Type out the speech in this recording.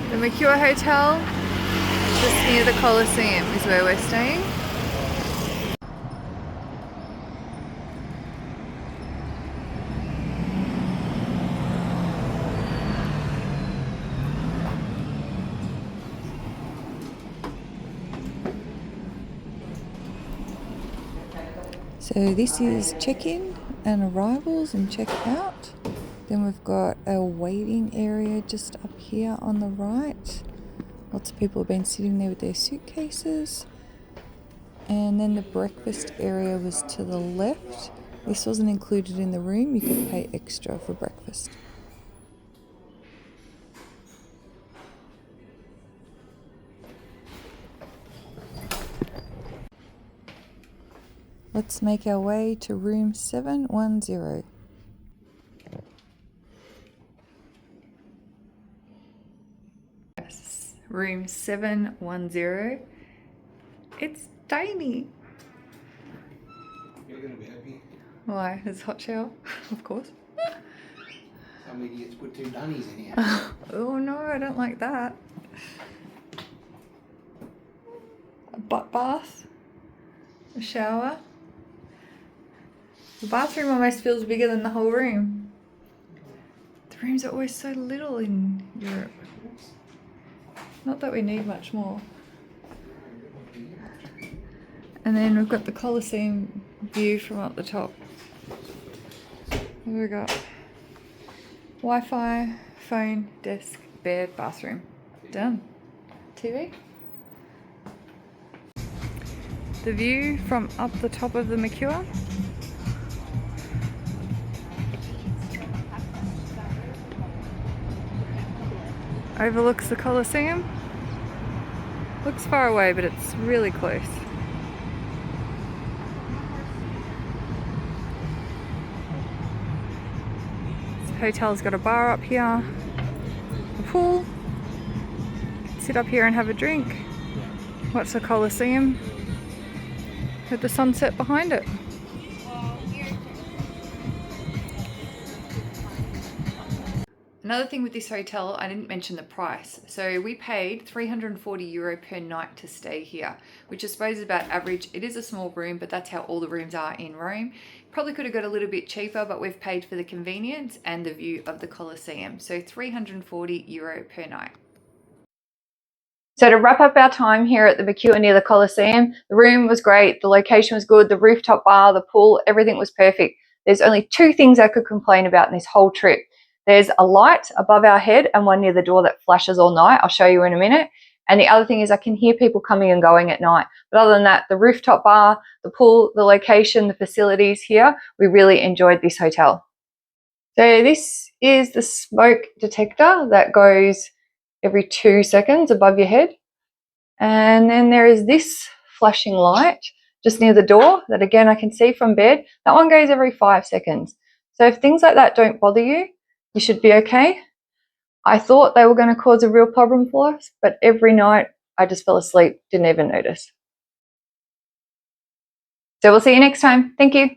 The Mercure Hotel, just near the Colosseum, is where we're staying. So this is check-in and arrivals and check-out. Then we've got a waiting area just up here on the right. Lots of people have been sitting there with their suitcases. And then the breakfast area was to the left. This wasn't included in the room. You could pay extra for breakfast. Let's make our way to room 710. Yes, room 710. It's tiny. You're going to be happy. Why? There's a hot shower, of course. Some idiots put 2 dunnies in here. Oh no, I don't like that. A butt bath. A shower. The bathroom almost feels bigger than the whole room. The rooms are always so little in Europe. Not that we need much more. And then we've got the Colosseum view from up the top. What we got? Wi-Fi, phone, desk, bed, bathroom. Done. TV. The view from up the top of the Mercure. Overlooks the Colosseum. Looks far away, but it's really close. This hotel's got a bar up here, a pool. Sit up here and have a drink. Watch the Colosseum with the sunset behind it. Another thing with this hotel, I didn't mention the price. So we paid €340 per night to stay here, which I suppose is about average. It is a small room, but that's how all the rooms are in Rome. Probably could have got a little bit cheaper, but we've paid for the convenience and the view of the Colosseum. So €340 per night. So to wrap up our time here at the Mercure near the Colosseum, the room was great, the location was good, the rooftop bar, the pool, everything was perfect. There's only 2 things I could complain about in this whole trip. There's a light above our head and one near the door that flashes all night. I'll show you in a minute. And the other thing is I can hear people coming and going at night. But other than that, the rooftop bar, the pool, the location, the facilities here, we really enjoyed this hotel. So this is the smoke detector that goes every 2 seconds above your head. And then there is this flashing light just near the door that again I can see from bed. That one goes every 5 seconds. So if things like that don't bother you, you should be okay. I thought they were going to cause a real problem for us, but every night I just fell asleep, didn't even notice. So we'll see you next time. Thank you.